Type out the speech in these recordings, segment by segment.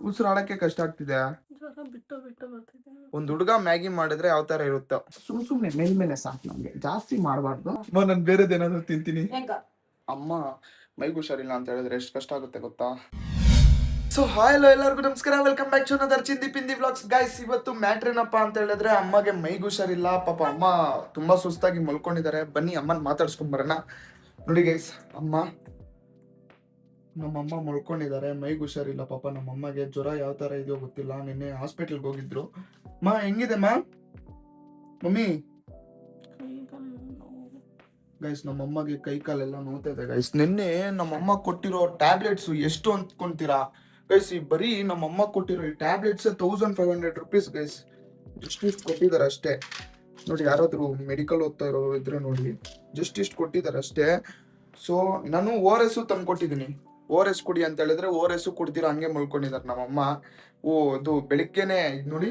ಉಸಿರಾಡಕ್ಕೆ ಕಷ್ಟ ಆಗ್ತಿದೆ. ಒಂದ್ ಹುಡುಗ ಮ್ಯಾಗಿ ಮಾಡಿದ್ರೆ ಯಾವ ತರ ಇರುತ್ತೆ? ಸುಮ್ನೆ ಮೇಲ್ಮೇಲೆ ಸಾಕು, ನಮ್ಗೆ ಜಾಸ್ತಿ ಮಾಡಬಾರ್ದು. ನಾನು ಬೇರೆದೇನಾದ್ರು ತಿಂತೀನಿ. ಅಮ್ಮ ಮೈಗೆ ಹುಷಾರಿಲ್ಲ ಅಂತ ಹೇಳಿದ್ರೆ ಎಷ್ಟು ಕಷ್ಟ ಆಗುತ್ತೆ ಗೊತ್ತಾ? ಸೊ ಹಾಯ್ ಹಲೋ ಎಲ್ಲರಿಗೂ ನಮಸ್ಕಾರ, ವೆಲ್ಕಮ್ ಬ್ಯಾಕ್ ಟು ಅನದರ್ ಚಿಂದಿ ಪಿಂದಿ ವ್ಲಾಗ್ಸ್. ಗೈಸ್, ಇವತ್ತು ಮ್ಯಾಟ್ರ್ ಏನಪ್ಪಾ ಅಂತ ಹೇಳಿದ್ರೆ ಅಮ್ಮಗೆ ಮೈಗೆ ಹುಷಾರಿಲ್ಲ. ಪಾಪ ಅಮ್ಮ ತುಂಬಾ ಸುಸ್ತಾಗಿ ಮಲ್ಕೊಂಡಿದ್ದಾರೆ. ಬನ್ನಿ ಅಮ್ಮನ ಮಾತಾಡ್ಸ್ಕೊಂಡ್ ಬರೋಣ. ನೋಡಿ ಗೈಸ್, ನಮ್ಮಮ್ಮ ಮಲ್ಕೊಂಡಿದ್ದಾರೆ, ಮೈಗೆ ಹುಷಾರಿಲ್ಲ. ಪಾಪ ನಮ್ಮಮ್ಮಗೆ ಜ್ವರ ಯಾವ ತರ ಇದೆಯೋ ಗೊತ್ತಿಲ್ಲ. ನಿನ್ನೆ ಹಾಸ್ಪಿಟಲ್ಗೆ ಹೋಗಿದ್ರು. ಹೆಂಗಿದೆ ಮಮ್ಮಿ? ಗೈಸ್, ನಮ್ಮಮ್ಮಗೆ ಕೈ ಕಾಲೆಲ್ಲ ನೋವ್ತಾ ಇದೆ ಗೈಸ್. ನಿನ್ನೆ ನಮ್ಮಮ್ಮ ಕೊಟ್ಟಿರೋ ಟ್ಯಾಬ್ಲೆಟ್ಸ್ ಎಷ್ಟು ಅಂದ್ಕೊಂತೀರಾ ಗೈಸ್? ಈ ಬರೀ ನಮ್ಮಮ್ಮ ಕೊಟ್ಟಿರೋ ಈ ಟ್ಯಾಬ್ಲೆಟ್ಸ್ 1500 rupees ಗೈಸ್. ಇಷ್ಟು ಕೊಟ್ಟಿದ್ದಾರೆ ಅಷ್ಟೇ. ನೋಡಿ, ಯಾರಾದ್ರೂ ಮೆಡಿಕಲ್ ಓದ್ತಾ ಇರೋರು ಇದ್ರೆ ನೋಡಿ, ಇಷ್ಟು ಕೊಟ್ಟಿದ್ದಾರೆ ಅಷ್ಟೇ. ಸೊ ನಾನು ORS ತಂದು ಕೊಟ್ಟಿದ್ದೀನಿ. ORS ಕುಡಿ ಅಂತ ಹೇಳಿದ್ರೆ ORS ಕುಡ್ದಿರ ಹಂಗೆ ಮಲ್ಕೊಂಡಿದ್ದಾರೆ ನಮ್ಮಮ್ಮ. ಇದು ಬೆಳಿಗ್ಗೆನೆ ನೋಡಿ,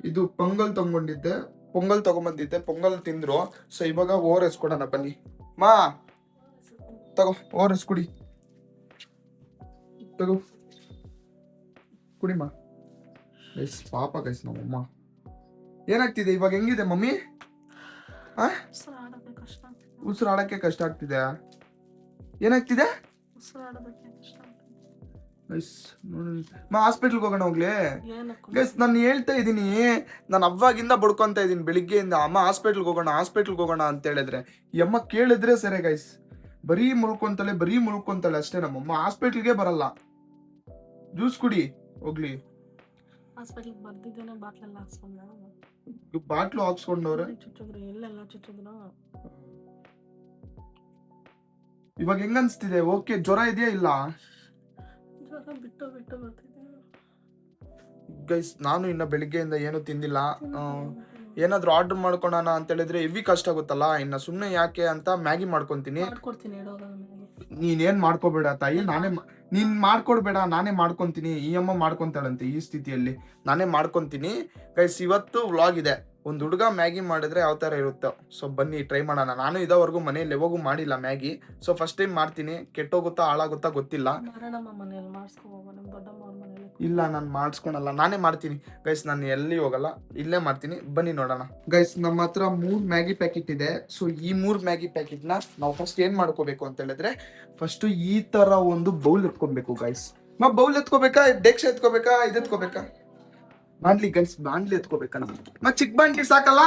ಇದು ಪೊಂಗಲ್ ತಗೊಂಬಂದಿದ್ದೆ, ಪೊಂಗಲ್ ತಿಂದ್ರು. ಸೊ ಇವಾಗ ORS ಕೊಡೋಣ ಬನ್ನಿ. ತಗೋ ORS ಕುಡಿ, ತಗೋ ಕುಡಿಮಾ. ಗೈಸ್ ಪಾಪ ಗೈಸ್, ನಮ್ಮಮ್ಮ ಏನಾಗ್ತಿದೆ ಇವಾಗ? ಹೆಂಗಿದೆ ಮಮ್ಮಿ? ಉಸಿರಾಡಕ್ಕೆ ಕಷ್ಟ ಆಗ್ತಿದೆ. ಏನಾಗ್ತಿದೆ? ಹಾಸ್ಪಿಟಲ್ಗೆ ಹೋಗೋಣ ಹೋಗ್ಲಿ ಗೈಸ್. ನಾನು ಹೇಳ್ತಾ ಇದ್ದೀನಿ, ನಾನು ಅವಾಗಿಂದ ಬಡ್ಕೊಂತ ಇದ್ದೀನಿ ಬೆಳಿಗ್ಗೆಯಿಂದ. ಅಮ್ಮ ಹಾಸ್ಪಿಟಲ್ಗೆ ಹೋಗೋಣ ಅಂತ ಹೇಳಿದ್ರೆ ಈ ಅಮ್ಮ ಕೇಳಿದ್ರೆ ಸರಿ ಗೈಸ್. ಬರೀ ಮುಳ್ಕೊಂತಾಳೆ ಅಷ್ಟೇ. ನಮ್ಮಮ್ಮ ಹಾಸ್ಪಿಟಲ್ಗೆ ಬರಲ್ಲ. ಜ್ಯೂಸ್ ಕುಡಿ ಹೋಗ್ಲಿ. ಬಾಟ್ಲು ಹಾಕ್ಸ್ಕೊಂಡವ್ರೆ. ಇವಾಗ ಹೆಂಗ ಅನ್ಸ್ತಿದೆ? ಓಕೆ, ಜ್ವರ ಇದೆಯಾ ಇಲ್ಲ? ಗೈಸ್, ನಾನು ಇನ್ನ ಬೆಳಿಗ್ಗೆಯಿಂದ ಏನು ತಿಂದಿಲ್ಲ. ಏನಾದ್ರೂ ಆರ್ಡರ್ ಮಾಡ್ಕೊಳೋಣ ಅಂತ ಹೇಳಿದ್ರೆ ಹೆವಿ ಕಷ್ಟ ಆಗುತ್ತಲ್ಲ. ಇನ್ನ ಸುಮ್ನೆ ಯಾಕೆ ಅಂತ ಮ್ಯಾಗಿ ಮಾಡ್ಕೊಂತೀನಿ. ನೀನೇನ್ ಮಾಡ್ಕೋಬೇಡ ತಾಯಿ, ನೀನ್ ಮಾಡ್ಕೊಡ್ಬೇಡ, ನಾನೇ ಮಾಡ್ಕೊಂತೀನಿ. ಈ ಅಮ್ಮ ಮಾಡ್ಕೊಂತಾಳಂತೆ ಈ ಸ್ಥಿತಿಯಲ್ಲಿ. ನಾನೇ ಮಾಡ್ಕೊಂತೀನಿ ಗೈಸ್. ಇವತ್ತು ವ್ಲಾಗ್ ಇದೆ, ಒಂದ್ ಹುಡುಗ ಮ್ಯಾಗಿ ಮಾಡಿದ್ರೆ ಯಾವ ತರ ಇರುತ್ತೆ. ಸೊ ಬನ್ನಿ ಟ್ರೈ ಮಾಡೋಣ. ನಾನು ಇದುವರೆಗೂ ಮನೇಲಿ ಯಾವಾಗೂ ಮಾಡಿಲ್ಲ ಮ್ಯಾಗಿ. ಸೊ ಫಸ್ಟ್ ಟೈಮ್ ಮಾಡ್ತೀನಿ. ಕೆಟ್ಟೋಗುತ್ತಾ ಹಾಳಾಗುತ್ತಾ ಗೊತ್ತಿಲ್ಲ. ಇಲ್ಲ, ನಾನು ಮಾಡಿಸ್ಕೊಳಲ್ಲ, ನಾನೇ ಮಾಡ್ತೀನಿ ಗೈಸ್. ನಾನು ಎಲ್ಲಿ ಹೋಗಲ್ಲ, ಇಲ್ಲೇ ಮಾಡ್ತೀನಿ. ಬನ್ನಿ ನೋಡೋಣ ಗೈಸ್. ನಮ್ಮ ಹತ್ರ 3 ಮ್ಯಾಗಿ ಪ್ಯಾಕೆಟ್ ಇದೆ. ಸೊ ಈ 3 ಮ್ಯಾಗಿ ಪ್ಯಾಕೆಟ್ ನ ನಾವು ಫಸ್ಟ್ ಏನ್ ಮಾಡ್ಕೋಬೇಕು ಅಂತ ಹೇಳಿದ್ರೆ, ಫಸ್ಟ್ ಈ ತರ ಒಂದು ಬೌಲ್ ಎತ್ಕೊಬೇಕು ಗೈಸ್. ಬೌಲ್ ಎತ್ಕೋಬೇಕಾ, ಡೆಕ್ಸ್ ಎತ್ಕೋಬೇಕಾ, ಎತ್ಕೋಬೇಕಾ? ಬಾಂಡ್ಲಿ ಗೈಸ್, ಬಾಂಡ್ಲಿ ಎತ್ಕೋಬೇಕಣ್ಣ. ಚಿಕ್ಕ ಬಾಂಡ್ಲಿ ಸಾಕಲ್ಲ?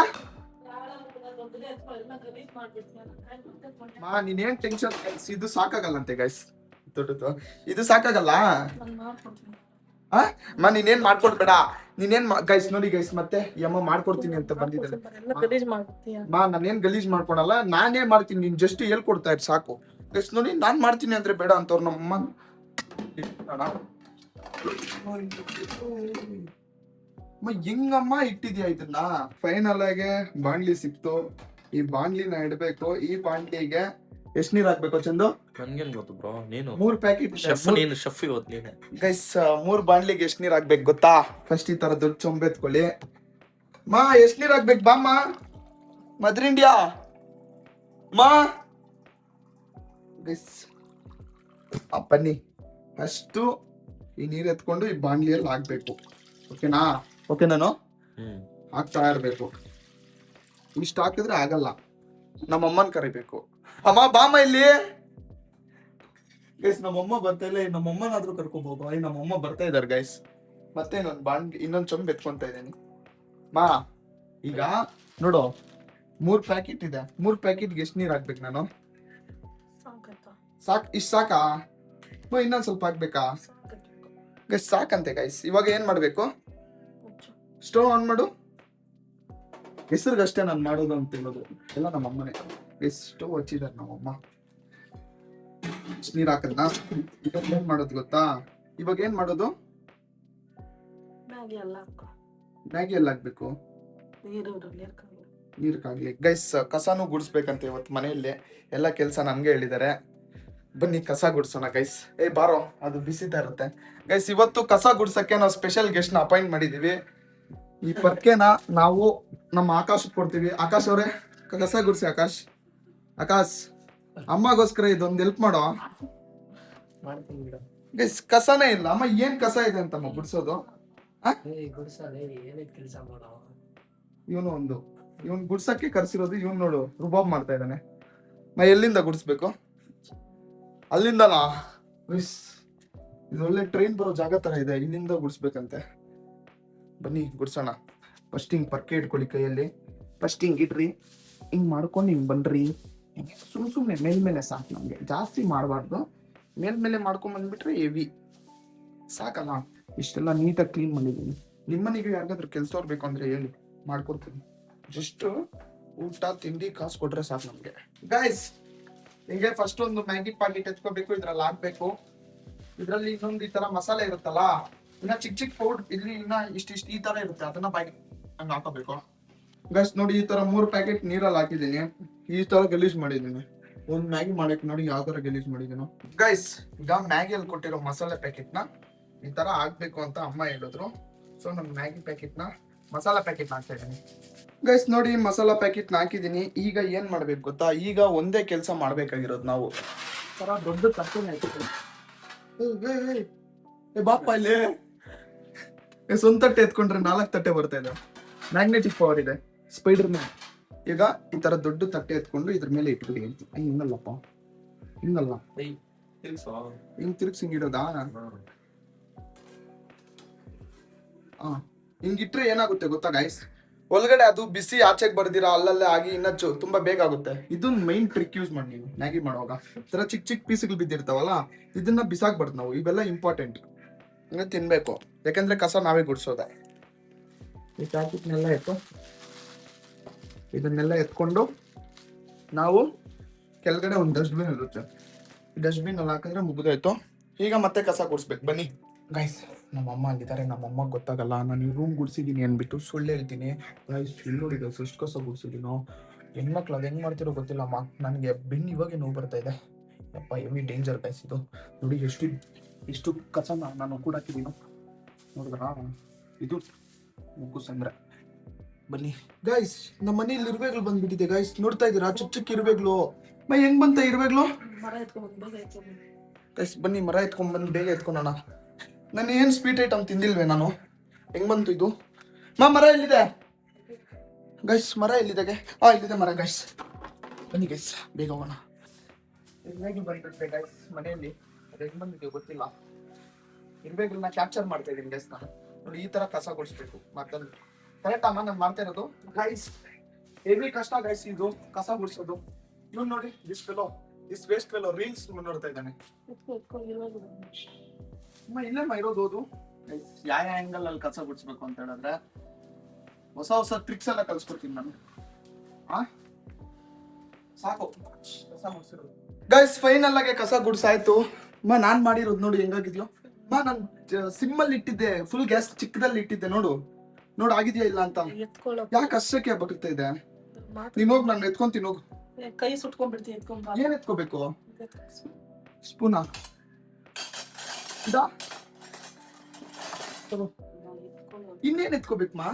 ನೀನೇನ್ ಟೆನ್ಷನ್ ಗೈಸ್, ಇದು ಸಾಕಾಗಲ್ಲಂತೆ ಗೈಸ್. ದೊಡ್ಡದು ಇದು ಸಾಕಾಗಲ್ಲ. ನೀನೇನ್ ಮಾಡ್ಕೊಡ್ಬೇಡ. ನೀನೇನ್ ಗೈಸ್ ನೋಡಿ ಗೈಸ್, ಮತ್ತೆ ಈ ಅಮ್ಮ ಮಾಡ್ಕೊಡ್ತೀನಿ ಅಂತ ಬಂದಿದ್ದಾರೆ. ನಾನೇನ್ ಗಲೀಜ್ ಮಾಡ್ಕೊಳಲ್ಲ, ನಾನೇ ಮಾಡ್ತೀನಿ. ನೀನ್ ಜಸ್ಟ್ ಹೇಳ್ಕೊಡ್ತಾ ಇರ್ ಸಾಕು ಗೈಸ್. ನೋಡಿ, ನಾನ್ ಮಾಡ್ತೀನಿ ಅಂದ್ರೆ ಬೇಡ ಅಂತವ್ರು ನಮ್ಮಮ್ಮ. ಹೆಂಗಮ್ಮ ಇಟ್ಟಿದ್ಯಾ ಇದನ್ನ? ಫೈನಲ್ ಆಗಿ ಬಾಂಡ್ಲಿ ಸಿಕ್ತು. ಈ ಬಾಂಡ್ಲಿನ ಇಡ್ಬೇಕು. ಈ ಬಾಂಡ್ಲಿಗೆ ಎಷ್ಟ್ ನೀರ್ ಹಾಕ್ಬೇಕು ಚಂದು? ನನ್ಗೇನ್ ಗೊತ್ತು ಬ್ರೋ, ನೀನು 3 ಪ್ಯಾಕೆಟ್ ಶೆಫ್ ಇವತ್ತು ನೀನೆ. ಗೈಸ್, 3 ಬಾಂಡ್ಲಿಗೆ ಎಷ್ಟ್ ನೀರ್ ಹಾಕ್ಬೇಕು ಗೊತ್ತಾ? ಫಸ್ಟ್ ಈ ತರ ದೊಡ್ಡ ಚೊಂಬೆ ಎತ್ಕೊಳ್ಳಿ. ಎಷ್ಟ್ ನೀರ್ ಹಾಕ್ಬೇಕು ಬಾಮ್ಮ? ಮದರ್ ಇಂಡಿಯಾ ಗೈಸ್, ಬನ್ನಿ. ಫಸ್ಟ್ ಈ ನೀರ್ ಎತ್ಕೊಂಡು ಈ ಬಾಂಡ್ಲಿಯಲ್ಲಿ ಹಾಕ್ಬೇಕು. ಓಕೆನಾ? ಓಕೆ, ನಾನು ಹಾಕ್ತಾ ಇರ್ಬೇಕು. ಇಷ್ಟ ಹಾಕಿದ್ರೆ ಆಗಲ್ಲ. ನಮ್ಮಮ್ಮನ್ ಕರಿಬೇಕು. ಅಮ್ಮ ಬಾಮ ಇಲ್ಲಿ ಗೈಸ್. ನಮ್ಮಮ್ಮ ಬರ್ತಾ ಇಲ್ಲ. ನಮ್ಮಮ್ಮನಾದ್ರೂ ಕರ್ಕೋಬಹುದು. ನಮ್ಮಮ್ಮ ಬರ್ತಾ ಇದಾರೆ ಗೈಸ್. ಮತ್ತೆ ಇನ್ನೊಂದ್ ಚೊಂಬ್ ಎತ್ಕೊಂತ ಇದ್ದೀನಿ. ಈಗ ನೋಡು, 3 ಪ್ಯಾಕೆಟ್ ಇದೆ. 3 ಪ್ಯಾಕೆಟ್ಗೆ ಎಷ್ಟು ನೀರ್ ಹಾಕ್ಬೇಕು ನಾನು? ಇಷ್ಟ ಸಾಕಾ? ಇನ್ನೊಂದ್ ಸ್ವಲ್ಪ ಹಾಕ್ಬೇಕಾ ಗೈಸ್? ಸಾಕಂತೆ ಗೈಸ್. ಇವಾಗ ಏನ್ ಮಾಡ್ಬೇಕು? ಸ್ಟವ್ ಆನ್ ಮಾಡು. ಹೆಸರಿಗಷ್ಟೇ ನಾನು ಮಾಡೋದು ಅಂತ ಹೇಳೋದು ಎಲ್ಲ ನಮ್ಮಮ್ಮನೇ. ಸ್ಟವ್ ಹಚ್ಚಿದಾರೆ ನಮ್ಮಮ್ಮ. ನೀರ್ ಹಾಕದ್ನ ಇವಾಗ ಏನ್ ಮಾಡೋದು ಗೊತ್ತಾ? ಇವಾಗ ಏನ್ ಮಾಡೋದು? ಮ್ಯಾಗಿ ಎಲ್ಲ ಹಾಕ್ಬೇಕು. ನೀರ್ಗಾಗ್ಲಿ ಗೈಸ್. ಕಸಾನು ಗುಡಿಸ್ಬೇಕಂತ ಇವತ್ತು ಮನೆಯಲ್ಲಿ. ಎಲ್ಲ ಕೆಲ್ಸ ನಮ್ಗೆ ಹೇಳಿದ್ದಾರೆ. ಬನ್ನಿ ಕಸ ಗುಡ್ಸೋಣ ಗೈಸ್. ಬಾರೋ, ಅದು ಬಿಸಿತಾ ಇರುತ್ತೆ ಗೈಸ್. ಇವತ್ತು ಕಸ ಗುಡ್ಸಕ್ಕೆ ನಾವು ಸ್ಪೆಷಲ್ ಗೆಸ್ಟ್ ನ ಅಪಾಯಿಂಟ್ ಮಾಡಿದೀವಿ. ಈ ಪರ್ಕೆನ ನಾವು ನಮ್ಮ ಆಕಾಶ್ ಕೊಡ್ತೀವಿ. ಆಕಾಶ್ ಅವರೇ, ಕಸ ಗುಡ್ಸಿ. ಆಕಾಶ್, ಅಮ್ಮಗೋಸ್ಕರ ಇದೊಂದು ಹೆಲ್ಪ್ ಮಾಡೋ. ಗೈಸ್ ಕಸನೇ ಇಲ್ಲ ಅಮ್ಮ. ಏನ್ ಕಸ ಇದೆ ಅಂತಮ್ಮ ಗುಡ್ಸೋದು? ಕೆಲಸ ಮಾಡೋ ಇವನ್ ಗುಡ್ಸಕ್ಕೆ ಕರ್ಸಿರೋದು. ಇವನ್ ನೋಡು ರುಬಾಬ್ ಮಾಡ್ತಾ ಇದ್ದಾನೆ. ಎಲ್ಲಿಂದ ಗುಡ್ಸ್ಬೇಕು? ಅಲ್ಲಿಂದನಾ? ಗೈಸ್ ಇದು ಒಳ್ಳೆ ಟ್ರೈನ್ ಬರೋ ಜಾಗ ತರ ಇದೆ, ಇಲ್ಲಿಂದ ಗುಡ್ಸ್ಬೇಕಂತೆ. ಬನ್ನಿ ಗುಡ್ಸೋಣ. ಫಸ್ಟ್ ಹಿಂಗ್ ಪರ್ಕೆ ಇಟ್ಕೊಳ್ಳಿ ಕೈಯಲ್ಲಿ. ಫಸ್ಟ್ ಹಿಂಗ್ ಇಡ್ರಿ, ಹಿಂಗ್ ಮಾಡ್ಕೊಂಡು ಹಿಂಗ್ ಬನ್ರಿ. ಸುಮ್ನೆ ಮೇಲ್ಮೇಲೆ ಸಾಕು, ನಮ್ಗೆ ಜಾಸ್ತಿ ಮಾಡಬಾರ್ದು. ಮೇಲ್ಮೇಲೆ ಮಾಡ್ಕೊಂಡ್ ಬಂದ್ಬಿಟ್ರೆ ಹೆವಿ ಸಾಕಲ್ಲ. ಇಷ್ಟೆಲ್ಲ ನೀಟಾಗಿ ಕ್ಲೀನ್ ಮಾಡಿದ್ದೀನಿ. ನಿಮ್ಮನೆಗೆ ಯಾರಿಗಾದ್ರೂ ಕೆಲ್ಸವ್ರು ಬೇಕು ಅಂದ್ರೆ ಹೇಳಿ, ಮಾಡ್ಕೊಡ್ತೀನಿ. ಜಸ್ಟ್ ಊಟ ತಿಂಡಿ ಕಾಸು ಕೊಟ್ರೆ ಸಾಕು ನಮ್ಗೆ. ಗೈಸ್ ಹಿಂಗೆ ಫಸ್ಟ್ ಒಂದು ಮ್ಯಾಗಿ ಪ್ಯಾಕೆಟ್ ಎತ್ಕೋಬೇಕು, ಇದ್ರಲ್ಲಿ ಹಾಕ್ಬೇಕು. ಇದ್ರಲ್ಲಿ ಇನ್ನೊಂದು ಈ ತರ ಮಸಾಲೆ ಇರುತ್ತಲ್ಲ, ಇನ್ನ ಚಿಕ್ಕ ಚಿಕ್ಕ ಪೌಡರ್ ಇಲ್ಲಿ ಇನ್ನ ಇಷ್ಟಿಷ್ಟು ಈ ತರ ಇರುತ್ತೆ, ಅದನ್ನ ಪ್ಯಾಕೆಟ್ ಹಂಗ ಹಾಕೋಬೇಕು. ಗೈಸ್ ನೋಡಿ, ಈ ತರ 3 ಪ್ಯಾಕೆಟ್ ನೀರಲ್ಲಿ ಹಾಕಿದೀನಿ. ಈ ತರ ಗಲೀಜ್ ಮಾಡಿದೀನಿ. ಒಂದ್ ಮ್ಯಾಗಿ ಮಾಡಕ್ ನೋಡಿ ಯಾವ ತರ ಗಲೀಜ್ ಮಾಡಿದೀನಿ. ಗೈಸ್ ಈಗ ಮ್ಯಾಗಿಯಲ್ಲಿ ಕೊಟ್ಟಿರೋ ಮಸಾಲೆ ಪ್ಯಾಕೆಟ್ ನ ಈ ತರ ಹಾಕ್ಬೇಕು ಅಂತ ಅಮ್ಮ ಹೇಳಿದ್ರು. ಸೊ ನಾನು ಮ್ಯಾಗಿ ಪ್ಯಾಕೆಟ್ ನ ಮಸಾಲಾ ಪ್ಯಾಕೆಟ್ ಹಾಕ್ತಾ ಇದ್ದೀನಿ. ಗೈಸ್ ನೋಡಿ, ಮಸಾಲಾ ಪ್ಯಾಕೆಟ್ ಹಾಕಿದೀನಿ. ಈಗ ಏನ್ ಮಾಡ್ಬೇಕು ಗೊತ್ತಾ? ಈಗ ಒಂದೇ ಕೆಲಸ ಮಾಡ್ಬೇಕಾಗಿರೋದು ನಾವು. ತರ ದೊಡ್ಡ ತಟ್ಟೆ ಬಾಪ ಇಲ್ಲಿ ಸ್ವಂತ ತಟ್ಟೆ ಎತ್ಕೊಂಡ್ರೆ 4 ತಟ್ಟೆ ಬರ್ತಾ ಇದೆ. ಮ್ಯಾಗ್ನೆಟಿಕ್ ಪವರ್ ಇದೆ, ಸ್ಪೈಡರ್ ಮ್ಯಾನ್. ಈಗ ಈ ತರ ದೊಡ್ಡ ತಟ್ಟೆ ಎತ್ಕೊಂಡು ಇದ್ರ ಮೇಲೆ ಇಟ್ಬಿಡಿ. ಹಿಂಗಲ್ಲಪ್ಪ, ಹಿಂಗಲ್ಲ, ಹಿಂಗ್ ತಿರ್ಗ್ಸಿ ಹಿಂಗಿಡೋದಾ? ಹಿಂಗಿಟ್ರೆ ಏನಾಗುತ್ತೆ ಗೊತ್ತಾ ಗೈಸ್? ಒಳಗಡೆ ಅದು ಬಿಸಿ ಆಚೆಗೆ ಬರ್ದಿರಾ ಅಲ್ಲಲ್ಲೇ ಆಗಿ ಇನ್ನ ತುಂಬಾ ಬೇಗ ಆಗುತ್ತೆ. ಇದನ್ನ ಮೈನ್ ಟ್ರಿಕ್ ಯೂಸ್ ಮಾಡಿ ನೀವು ಮ್ಯಾಗಿ ಮಾಡುವಾಗ. ತರ ಚಿಕ್ಕ ಚಿಕ್ಕ ಪೀಸ್ಗಳು ಬಿದ್ದಿರ್ತಾವಲ್ಲ, ಇದನ್ನ ಬಿಸಾಕ್ಬಾರ್ದು ನಾವು. ಇವೆಲ್ಲ ಇಂಪಾರ್ಟೆಂಟ್, ಹಂಗೆ ತಿನ್ಬೇಕು. ಯಾಕಂದ್ರೆ ಕಸ ನಾವೇ ಗುಡ್ಸೋದೆ. ಈ ಪ್ಯಾಕೆಟ್ನೆಲ್ಲ ಇದನ್ನೆಲ್ಲ ಎತ್ಕೊಂಡು ನಾವು ಕೆಳಗಡೆ ಒಂದು ಡಸ್ಟ್ಬಿನ್ ಇರುತ್ತೆ, ಈ ಡಸ್ಟ್ಬಿನ್ ಅಲ್ಲಿ ಹಾಕಿದ್ರೆ ಮುಗಿದೋಯ್ತು. ಈಗ ಮತ್ತೆ ಕಸ ಗುಡ್ಸ್ಬೇಕು. ಬನ್ನಿ ಗೈಸ್, ನಮ್ಮಮ್ಮ ಅಲ್ಲಿದ್ದಾರೆ. ನಮ್ಮಮ್ಮಗೆ ಗೊತ್ತಾಗಲ್ಲ ನಾನು ಈ ರೂಮ್ ಗುಡ್ಸಿದ್ದೀನಿ ಅಂದ್ಬಿಟ್ಟು ಸುಳ್ಳು ಹೇಳ್ತೀನಿ. ಗೈಸ್ ಇಲ್ಲಿ ನೋಡಿ ಗೈಸ್, ಎಷ್ಟು ಕಸ ಗುಡ್ಸಿದ್ದೀನೋ. ಹೆಣ್ಮಕ್ಳು ಅದು ಹೆಂಗ್ ಮಾಡ್ತಿರೋ ಗೊತ್ತಿಲ್ಲಮ್ಮ. ನನಗೆ ಬೆನ್ನು ಇವಾಗೆ ನೋವು ಬರ್ತಾ ಇದೆ. ಯಪ್ಪ ಹೆವಿ ಡೇಂಜರ್ ಗೈಸ್ ಇದು. ನೋಡಿ ಎಷ್ಟು ಕಸ ನಾನು ಕೂಡ ಹಾಕಿದ್ದೀನೋ ನೋಡಿದ್ರಾ? ಇದು ಮುಗ್ಗುಸ್ ಅಂದ್ರೆ. ಬನ್ನಿ ಗೈಸ್, ನಮ್ಮ ಮನೇಲಿ ಇರುವೆಗಳು ಬಂದ್ಬಿಟ್ಟಿದೆ ಗೈಸ್. ನೋಡ್ತಾ ಇದ್ದೀರಾ? ಚಿಕ್ಕ ಚಿಕ್ಕ ಇರುವೆಗಳು. ಹೆಂಗ್ ಬಂತ ಇರುವೆಗಳು? ಗೈಸ್ ಬನ್ನಿ, ಮರ ಎತ್ಕೊಂಡ್ ಬಂದು ಬೇಗ ಎತ್ಕೊಂಡೋಣ. ನಾನು ಏನ್ ಸ್ವೀಟ್ ಐಟಮ್ ತಿಂದಿಲ್ವೇ ನಾನು? ಹೆಂಗ್ ಬಂತು ಇದು? ಮರ ಎಲ್ಲಿದೆ ಗೈಸ್? ಮರ ಎಲ್ಲಿದೆ? ಇಲ್ಲಿದೆ ಮರ ಗೈಸ್. ಬನ್ನಿ ಗೈಸ್ ಬೇಗ ಹೋಗೋಣ. ಬಂದಿರುತ್ತೆ ಗೈಸ್ ಮನೆಯಲ್ಲಿ. ಅದು ಹೆಂಗ್ ಬಂದಿದೆ ಗೊತ್ತಿಲ್ಲ. ಇರುವೆಗಳನ್ನ ಕ್ಯಾಪ್ಚರ್ ಮಾಡ್ತಾ ಇದೀನಿ ಗೈಸ್ ನಾನು. ನೋಡಿ ಈ ತರ ಕಸ ಗುಡಿಸ್ಬೇಕು ಮತ್ತಲ್ಲಿ. ಕರೆಕ್ಟ್ ಅಮ್ಮ ನಾನು ಮಾಡ್ತಾ ಇರೋದು ಗೈಸ್? ಹೆವಿ ಕಷ್ಟ ಗೈಸ್ ಇದು ಕಸ ಗುಡಿಸೋದು. ಇವ್ನು ನೋಡಿ, ದಿಸ್ ವೇಸ್ಟ್ ಫೆಲೋ ರೀಲ್ಸ್ ನೋಡ್ತಾ ಇದ್ದಾನೆ. ಇಲ್ಲೇ ಇರೋದು ಓದು. ಯಾವ ಆಂಗಲ್ ಅಲ್ಲಿ ಕಸ ಗುಡಿಸ್ಬೇಕು ಅಂತ ಹೇಳಿದ್ರೆ ಹೊಸ ಟ್ರಿಕ್ಸ್ ಎಲ್ಲ ಕಲ್ಸ್ಕೊಡ್ತೀನಿ ನಾನು. ಸಾಕು ಕಸ ಗುಡಿಸಿರೋದು ಗೈಸ್. ಫೈನಲ್ ಆಗಿ ಕಸ ಗುಡ್ಸಾಯ್ತು. ನಾನ್ ಮಾಡಿರೋದು ನೋಡಿ ಹೆಂಗಾಗಿದ್ಯೋ. ನಾನು ಸಿಮ್ ಅಲ್ಲಿ ಇಟ್ಟಿದ್ದೆ, ಫುಲ್ ಗ್ಯಾಸ್ ಚಿಕ್ಕದಲ್ಲಿ ಇಟ್ಟಿದ್ದೆ. ನೋಡು ಆಗಿದ್ಯಾ ಇಲ್ಲ ಅಂತ. ಯಾಕೆ ಅಷ್ಟಕ್ಕೆ ಬಗ್ತಾ ಇದೆ? ನೀನ್ ಹೋಗ್, ನಾನು ಎತ್ಕೊಂತೀನಿ ಹೋಗು. ಕೈ ಸುಟ್ಕೊಂಡ್ಬಿಡ್ತೀನಿ. ಏನ್ ಎತ್ಕೋಬೇಕು? ಸ್ಪೂನಾ? ಇನ್ನೇನ್ ಎತ್ಕೋಬೇಕು ಮಾ?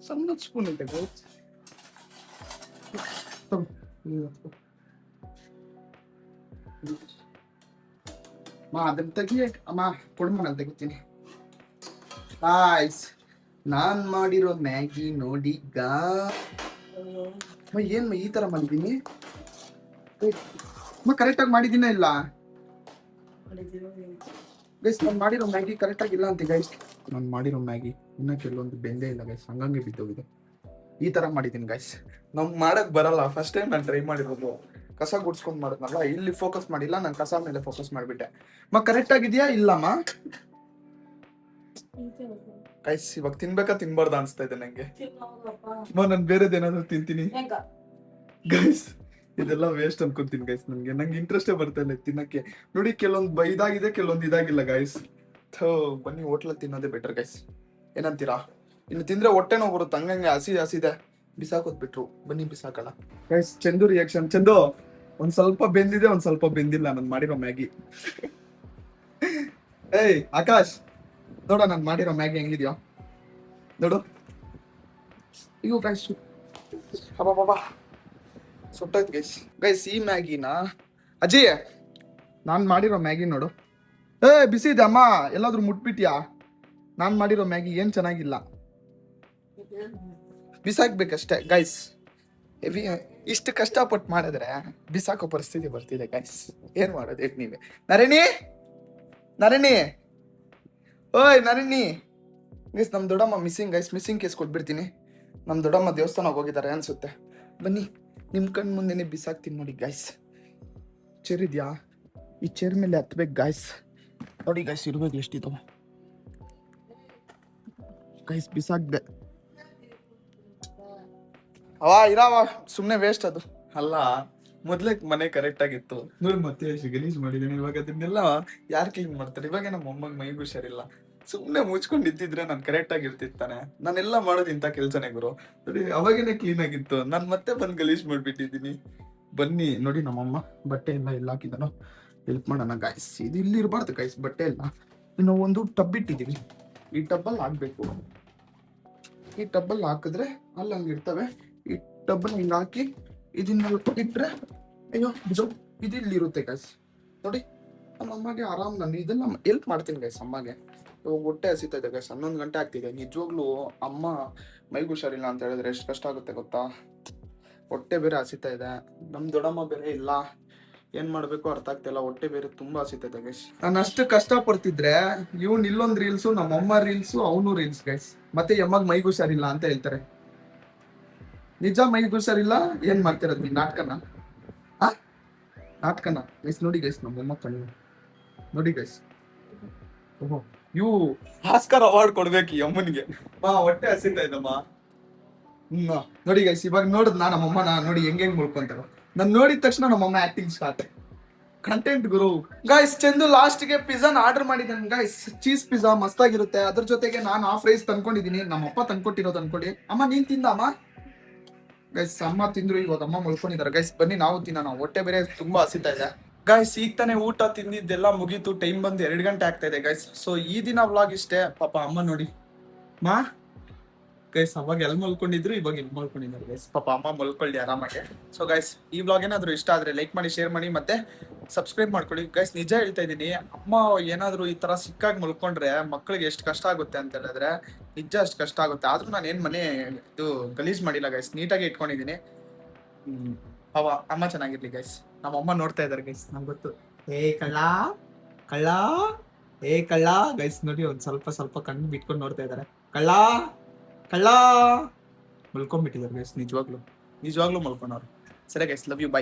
ಸಣ್ಣ ಸ್ಪೂನ್ ಐತೆ ಅದನ್ನ ತೆಗಿ ಅಮ್ಮ. ಕೊಡ್ಮ, ನಾನು ತೆಗಿತೀನಿ. ನಾನ್ ಮಾಡಿರೋ ಮ್ಯಾಗಿ ನೋಡಿ ಏನ್ ಈ ತರ ಮಾಡಿದೀನಿ? ಕರೆಕ್ಟ್ ಆಗಿ ಮಾಡಿದೀನ ಇಲ್ಲ ಗೈಸ್? ನಾನು ಮಾಡಿರೋ ಮ್ಯಾಗಿ ಕರೆಕ್ಟ್ ಆಗಿಲ್ಲ ಅಂತ ಗೈಸ್. ನಾನು ಮಾಡಿರೋ ಮ್ಯಾಗಿ ಇನ್ನ ಕೆಲವೊಂದು ಬೆಂದೇ ಇಲ್ಲ ಗೈಸ್, ಹಂಗಂಗೆ ಬಿದ್ದೋಗಿದೆ. ಈ ತರ ಮಾಡಿದೀನಿ ಗೈಸ್. ನಮ್ಗೆ ಮಾಡಕ್ ಬರಲ್ಲ. ಫಸ್ಟ್ ಟೈಮ್ ನಾನು ಟ್ರೈ ಮಾಡಿರೋದು. ಕಸ ಗುಡ್ಸ್ಕೊಂಡ್ ಮಾಡಿದ್ನಲ್ಲ, ಇಲ್ಲಿ ಫೋಕಸ್ ಮಾಡಿಲ್ಲ, ನಾನು ಕಸ ಮೇಲೆ ಫೋಕಸ್ ಮಾಡ್ಬಿಟ್ಟೆ. ಕರೆಕ್ಟ್ ಆಗಿದ್ಯಾ ಇಲ್ಲಮ್ಮ ಗೈಸ್? ಇವಾಗ ತಿನ್ಬೇಕಾ ತಿನ್ಬಾರ್ದ ಅನ್ಸ್ತಾ ಇದೆ ನಂಗೆ. ನಾನು ಬೇರೆದೇನಾದ್ರು ತಿಂತೀನಿ ಗೈಸ್. ಇದೆಲ್ಲ ವೇಸ್ಟ್ ಅನ್ಕೊಂತೀನಿ ಗೈಸ್. ನಂಗೆ ಇಂಟ್ರೆಸ್ಟೇ ಬರ್ತಾ ಇಲ್ಲ ತಿನ್ನಕ್ಕೆ. ನೋಡಿ ಕೆಲವೊಂದು ಇದಾಗಿದೆ, ಕೆಲವೊಂದು ಇದಾಗಿಲ್ಲ ಗೈಸ್. ಬನ್ನಿ ಹೋಟ್ಲಲ್ಲಿ ತಿನ್ನೋದೇ ಬೆಟರ್ ಗೈಸ್. ಏನಂತೀರಾ? ಇನ್ನು ತಿಂದ್ರೆ ಹೊಟ್ಟೆ ನೋವು ಬರುತ್ತೆ. ಹಂಗಂಗೆ ಹಸಿದೆ ಬಿಸಾಕೋದ್ ಬಿಟ್ರು. ಬನ್ನಿ ಬಿಸಾಕಲ್ಲ ಗೈಸ್. ಚಂದು ರಿಯಾಕ್ಷನ್. ಚಂದು ಒಂದ್ ಸ್ವಲ್ಪ ಬೆಂದಿದೆ, ಒಂದ್ ಸ್ವಲ್ಪ ಬೆಂದಿಲ್ಲ ನಾನು ಮಾಡಿರೋ ಮ್ಯಾಗಿ. ಏಯ್ ಆಕಾಶ್, ನೋಡ ನಾನು ಮಾಡಿರೋ ಮ್ಯಾಗಿ ಹೆಂಗಿದ್ಯೋ ನೋಡು. ಈಗ ಗೈಸ್ ಬಾಬಾ ಸುಟ್ಟಾಯ್ತು ಗೈಸ್. ಈ ಮ್ಯಾಗಿನ ಅಜಯ್, ನಾನು ಮಾಡಿರೋ ಮ್ಯಾಗಿ ನೋಡು ಬಿಸಿ ಇದೆ ಅಮ್ಮ, ಎಲ್ಲಾದ್ರೂ ಮುಟ್ಬಿಟ್ಯಾ? ನಾನ್ ಮಾಡಿರೋ ಮ್ಯಾಗಿ ಏನ್ ಚೆನ್ನಾಗಿಲ್ಲ, ಬಿಸಾಕ್ಬೇಕಷ್ಟೇ ಗೈಸ್. ಹೆವಿ ಇಷ್ಟು ಕಷ್ಟಪಟ್ಟು ಮಾಡಿದ್ರೆ ಬಿಸಾಕೋ ಪರಿಸ್ಥಿತಿ ಬರ್ತಿದೆ ಗೈಸ್. ಏನ್ ಮಾಡೋದು ಹೇಳಿ ನೀವೇ. ನರೇಣಿ, ನರೇಣಿ, ಓಯ್ ನರೇಣಿ ಗೈಸ್, ನಮ್ ದೊಡ್ಡಮ್ಮ ಮಿಸ್ಸಿಂಗ್ ಗೈಸ್. ಮಿಸ್ಸಿಂಗ್ ಕೇಸ್ ಕೊಟ್ಬಿಡ್ತೀನಿ. ನಮ್ ದೊಡ್ಡಮ್ಮ ದೇವಸ್ಥಾನಕ್ಕೆ ಹೋಗಿದ್ದಾರೆ ಅನ್ಸುತ್ತೆ. ಬನ್ನಿ, ನಿಮ್ ಕಣ್ ಮುಂದೆನೆ ಬಿಸಾಕ್ತೀನಿ ನೋಡಿ ಗೈಸ್. ಚೇರ್ ಇದ್ಯಾ? ಈ ಚೇರ್ ಮೇಲೆ ಹತ್ಬೇಕು ಗೈಸ್. ನೋಡಿ ಗೈಸ್, ಇರ್ಬೇಕು ಎಷ್ಟಿದಾವ ಗೈಸ್. ಬಿಸಾಕ್ದೆ ಇರಾವ, ಸುಮ್ನೆ ವೇಸ್ಟ್ ಅದು. ಅಲ್ಲ, ಮೊದ್ಲೇ ಮನೆ ಕರೆಕ್ಟ್ ಆಗಿತ್ತು ನೋಡಿ, ಮತ್ತೆ ಎಷ್ಟು ಗಲೀಜ್ ಮಾಡಿದೀನಿ. ಇವಾಗ ಅದನ್ನೆಲ್ಲ ಯಾರು ಕ್ಲೀನ್ ಮಾಡ್ತಾರೆ? ಇವಾಗ ನಮ್ಮ ಅಮ್ಮಗ್ ಮೈಗೆ ಹುಷಾರಿಲ್ಲ. ಸುಮ್ನೆ ಮುಚ್ಕೊಂಡು ಇದ್ದಿದ್ರೆ ನಾನು ಕರೆಕ್ಟ್ ಆಗಿ ಇರ್ತಿತ್ತಾನೆ. ನಾನೆಲ್ಲ ಮಾಡೋದು ಇಂಥ ಕೆಲ್ಸನೇ ಗುರು. ನೋಡಿ ಅವಾಗೇನೆ ಕ್ಲೀನ್ ಆಗಿತ್ತು, ನಾನು ಮತ್ತೆ ಬಂದು ಗಲೀಜ್ ಮಾಡ್ಬಿಟ್ಟಿದ್ದೀನಿ. ಬನ್ನಿ ನೋಡಿ, ನಮ್ಮಮ್ಮ ಬಟ್ಟೆ ಎಲ್ಲ ಹಾಕಿದಾನೋ, ಹೆಲ್ಪ್ ಮಾಡೋಣ ಗೈಸ್. ಇದು ಇಲ್ಲಿ ಇರಬಾರ್ದು ಗೈಸ್, ಬಟ್ಟೆ ಎಲ್ಲ. ಇನ್ನು ಒಂದು ಟಬ್ ಇಟ್ಟಿದ್ದೀವಿ, ಈ ಟಬ್ಬಲ್ಲಿ ಹಾಕ್ಬೇಕು. ಈ ಟಬ್ಬಲ್ಲಿ ಹಾಕಿದ್ರೆ ಅಲ್ಲಿ ಹಂಗೆ ಇರ್ತವೆ. ಈ ಟಬ್ಬಲ್ಲಿ ಹಿಂಗೆ ಹಾಕಿ ಇದನ್ನ ಇಟ್ರೆ, ಅಯ್ಯೋ ಇದು ಇಲ್ಲಿ ಇರುತ್ತೆ ಗೈಸ್. ನೋಡಿ, ನಮ್ಮ ಅಮ್ಮಗೆ ಆರಾಮ್ ನಾನು ಇದೆಲ್ಲ ಹೆಲ್ಪ್ ಮಾಡ್ತೀನಿ ಗೈಸ್ ಅಮ್ಮಗೆ. ಇವಾಗ ಹೊಟ್ಟೆ ಹಸಿತಾ ಇದೆ ಗೈಸ್, 11 ಗಂಟೆ ಆಗ್ತಿದೆ. ನಿಜವಾಗ್ಲೂ ಅಮ್ಮ ಮೈಗೆ ಹುಷಾರಿಲ್ಲ ಅಂತ ಹೇಳಿದ್ರೆ ಎಷ್ಟು ಕಷ್ಟ ಆಗುತ್ತೆ ಗೊತ್ತಾ? ಹೊಟ್ಟೆ ಬೇರೆ ಹಸಿತಾ ಇದೆ, ನಮ್ ದೊಡ್ಡಮ್ಮ ಬೇರೆ ಇಲ್ಲ. ಏನ್ ಮಾಡ್ಬೇಕು ಅರ್ಥ ಆಗ್ತಿಲ್ಲ, ಹೊಟ್ಟೆ ಬೇರೆ ತುಂಬಾ ಹಸಿತಾ ಇದೆ ಗೈಸ್. ನಾನು ಅಷ್ಟು ಕಷ್ಟ ಪಡ್ತಿದ್ರೆ ಇವ್ನು ಇಲ್ಲೊಂದ್ ರೀಲ್ಸು, ನಮ್ಮಮ್ಮ ರೀಲ್ಸು, ಅವನು ರೀಲ್ಸ್ ಗೈಸ್. ಮತ್ತೆ ಅಮ್ಮಗ್ ಮೈಗೆ ಹುಷಾರಿಲ್ಲ ಅಂತ ಹೇಳ್ತಾರೆ. ನಿಜ ಮೈಗೆ ಹುಷಾರಿಲ್ಲ, ಏನ್ ಮಾಡ್ತಿರೋದು ನಾಟಕನ? ನಾಟಕನ ಗೈಸ್. ನೋಡಿ ಗೈಸ್, ನಮ್ಮಮ್ಮ ಕಣ್ಣು ನೋಡಿ ಗೈಸ್. ಓಹೋ, ಇವು ಆಸ್ಕರ್ ಅವಾರ್ಡ್ ಕೊಡ್ಬೇಕು ಈ ಅಮ್ಮನಿಗೆ. ಹೊಟ್ಟೆ ಹಸಿತಾ ಇದ್ದಮ್ಮ. ನೋಡಿ ಗೈಸ್, ಇವಾಗ ನೋಡಿದ್ ನಮ್ಮಮ್ಮನ ನೋಡಿ ಹೆಂಗ್ ಮುಳ್ಕೊಂತಾರ. ನಾನ್ ನೋಡಿದ ತಕ್ಷಣ ನಮ್ಮಮ್ಮ ಆಕ್ಟಿಂಗ್ ಸ್ಟಾರ್ಟ್. ಕಂಟೆಂಟ್ ಗುರು ಗೈಸ್. ಚಂದು ಲಾಸ್ಟ್ಗೆ ಪಿಜ್ಜಾನ ಆರ್ಡರ್ ಮಾಡಿದ್ದಾನೆ ಗೈಸ್. ಚೀಸ್ ಪಿಜ್ಜಾ ಮಸ್ತಾಗಿರುತ್ತೆ. ಅದ್ರ ಜೊತೆಗೆ ನಾನು ಹಾಫ್ ರೈಸ್ ತಂದ್ಕೊಂಡಿದೀನಿ, ನಮ್ಮಪ್ಪ ತಂದ್ಕೊಟ್ಟಿರೋದು ಅನ್ಕೊಳ್ಳಿ. ಅಮ್ಮ ನೀನ್ ತಿಂದ ಅಮ್ಮ? ಗೈಸ್ ಅಮ್ಮ ತಿಂದ್ರು, ಇವಾಗ ಅಮ್ಮ ಮಲ್ಕೊಂಡಿದ್ದಾರೆ ಗೈಸ್. ಬನ್ನಿ ನಾವು ತಿನ್ನೋಣ, ಹೊಟ್ಟೆ ಬೇರೆ ತುಂಬಾ ಹಸಿತಾ ಇದೆ ಗೈಸ್. ಈಗ ತಾನೇ ಊಟ ತಿಂದಿದ್ದೆಲ್ಲ ಮುಗೀತು, ಟೈಮ್ ಬಂದು 2 ಗಂಟೆ ಆಗ್ತಾ ಇದೆ ಗೈಸ್. ಸೊ ಈ ದಿನ ವ್ಲಾಗ್ ಇಷ್ಟೇ. ಪಾಪ ಅಮ್ಮ ನೋಡಿ ಗೈಸ್, ಅವಾಗ ಎಲ್ಲಿ ಮಲ್ಕೊಂಡಿದ್ರು, ಇವಾಗ ಇಲ್ಲಿ ಮಲ್ಕೊಂಡಿದ್ದಾರೆ ಗೈಸ್. ಪಾಪ ಅಮ್ಮ ಮಲ್ಕೊಳ್ಳಿ ಆರಾಮಾಗಿ. ಸೊ ಗೈಸ್, ಈ ವ್ಲಾಗ್ ಏನಾದ್ರು ಇಷ್ಟ ಆದ್ರೆ ಲೈಕ್ ಮಾಡಿ, ಶೇರ್ ಮಾಡಿ, ಮತ್ತೆ ಸಬ್ಸ್ಕ್ರೈಬ್ ಮಾಡ್ಕೊಳ್ಳಿ ಗೈಸ್. ನಿಜ ಹೇಳ್ತಾ ಇದ್ದೀನಿ, ಅಮ್ಮ ಏನಾದ್ರು ಈ ತರ ಸಿಕ್ಕಾಗಿ ಮಲ್ಕೊಂಡ್ರೆ ಮಕ್ಳಿಗೆ ಎಷ್ಟು ಕಷ್ಟ ಆಗುತ್ತೆ ಅಂತ ಹೇಳಿದ್ರೆ ನಿಜ ಅಷ್ಟು ಕಷ್ಟ ಆಗುತ್ತೆ. ಆದ್ರೂ ನಾನು ಏನ್ ಮನೆ ಇದು ಗಲೀಜ್ ಮಾಡಿಲ್ಲ ಗೈಸ್, ನೀಟಾಗಿ ಇಟ್ಕೊಂಡಿದ್ದೀನಿ. ಅಮ್ಮ ಚೆನ್ನಾಗಿರ್ಲಿ ಗೈಸ್. ನಮ್ಮ ಅಮ್ಮ ನೋಡ್ತಾ ಇದಾರೆ ಗೈಸ್, ನಂಗೆ ಗೊತ್ತು. ಏ ಕಳ್ಳ ಕಳ್ಳ, ಏ ಕಳ್ಳ ಗೈಸ್. ನೋಡಿ ಒಂದ್ ಸ್ವಲ್ಪ ಕಣ್ಣು ಬಿಟ್ಕೊಂಡು ನೋಡ್ತಾ ಇದಾರೆ. ಕಳ್ಳ ಕಳ್ಳ ಮಲ್ಕೊಂಡ್ಬಿಟ್ಟಿದ್ದಾರೆ ಗೈಸ್. ನಿಜವಾಗ್ಲೂ ಮಲ್ಕೊಂಡವ್ರು. ಸರಿ ಗೈಸ್, ಲವ್ ಯು, ಬೈ.